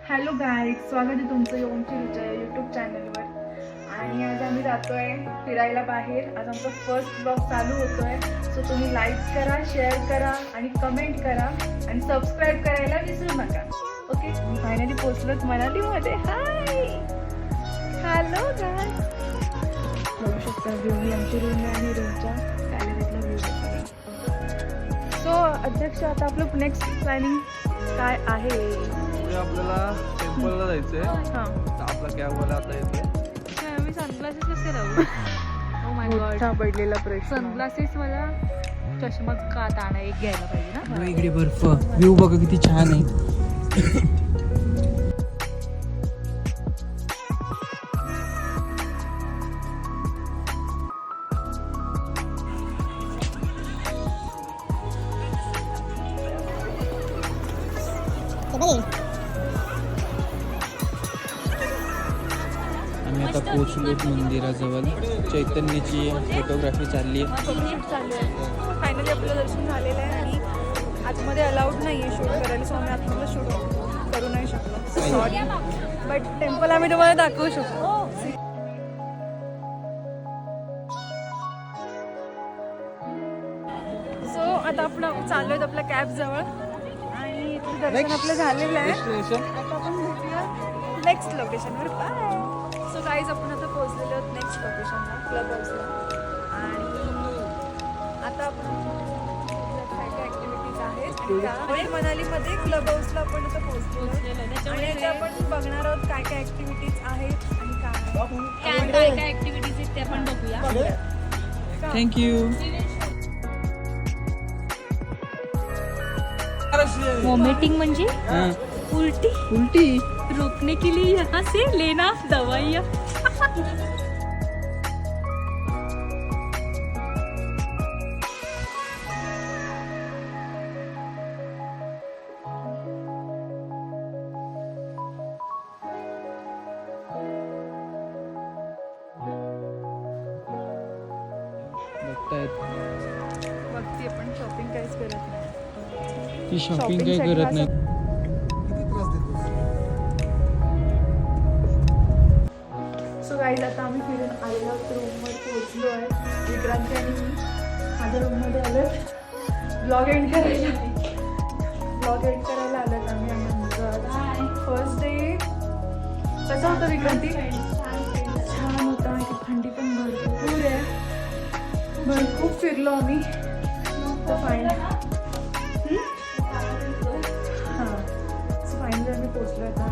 Hello guys, स्वागत आहे तुमचं ओमची रुचा या यूट्यूब चॅनलवर. आणि आज आम्ही जातोय फिरायला बाहेर. आज आमचा फर्स्ट ब्लॉग चालू होतोय. सो तुम्ही लाईक करा, शेअर करा आणि कमेंट करा आणि सबस्क्राईब करायला विसरू नका. ओके, फायनली पोचलोच मनालीमध्ये. हाय, हॅलो गाईज, बघू शकता व्ह्यू ही आमची रूम आहे आणि रूमच्या गॅलरीतला व्ह्यू आहे. सो अध्यक्ष, आता आपलं नेक्स्ट प्लॅनिंग काय आहे? आपल्याला टेम्पलला जायचंय. हां, आपला कॅबवाला आता येते. मी सनग्लासेस कसे लावू? ओ माय गॉड, मोठा पडलेला प्रश्न. सनग्लासेस मला चष्माच का ताणा एक घ्यायला पाहिजे ना. इकडे बर्फ, व्ह्यू बघा किती छान आहे. आम्ही आता पोहोचलो मंदिराजवळ. चैतन्याची फोटोग्राफी चालली आहे. चालू आहे. फायनली आपलं दर्शन झालेलं आहे आणि आतमध्ये अलाउड नाही आहे शूट करायला, सो आम्ही आतमध्ये शूट करू नाही शकलो. सॉरी, बट टेम्पल आम्ही तुम्हाला दाखवू शकतो. सो आता आपण चाललो आहेत आपल्या कॅब जवळ आणि इथे दर्शन आपलं झालेलं आहे. आता आपण भेटूया नेक्स्ट लोकेशनवर. बाय. सो गाईज, आपण आता पोहोचलेलो आहोत नेक्स्ट लोकेशनला, क्लब हाऊसला. आणि आता आपण काय काय ॲक्टिव्हिटीज आहेत आणि मनालीमध्ये क्लब हाऊसला आपण आता पोहोचलेलो आहोत. आणि आता आपण बघणार आहोत काय काय ॲक्टिव्हिटीज आहेत आणि काय काय काय ॲक्टिव्हिटीज आहेत ते आपण बघूया. थँक्यू. वॉमिटिंग म्हणजे उलटी उलटी रोकने के लिए यहाँ से लेना दवाइयाँ. बघते पण शॉपिंग काहीच करत नाही. ती शॉपिंग काही Shopping करत नाही. सो गाईज, आता आम्ही फिरून आलेलो आहोत, रूमवर पोहोचलो आहे. विक्रांत आणि मी माझ्या रूममध्ये आलो. ब्लॉग एंड करायला आलोत आम्ही. आणि फर्स्ट डे कसा होता विक्रांती? छान होता. थंडी पण भरपूर आहे. खूप फिरलो आम्ही. फायनल हां, सो फायनली आम्ही पोहोचलो आता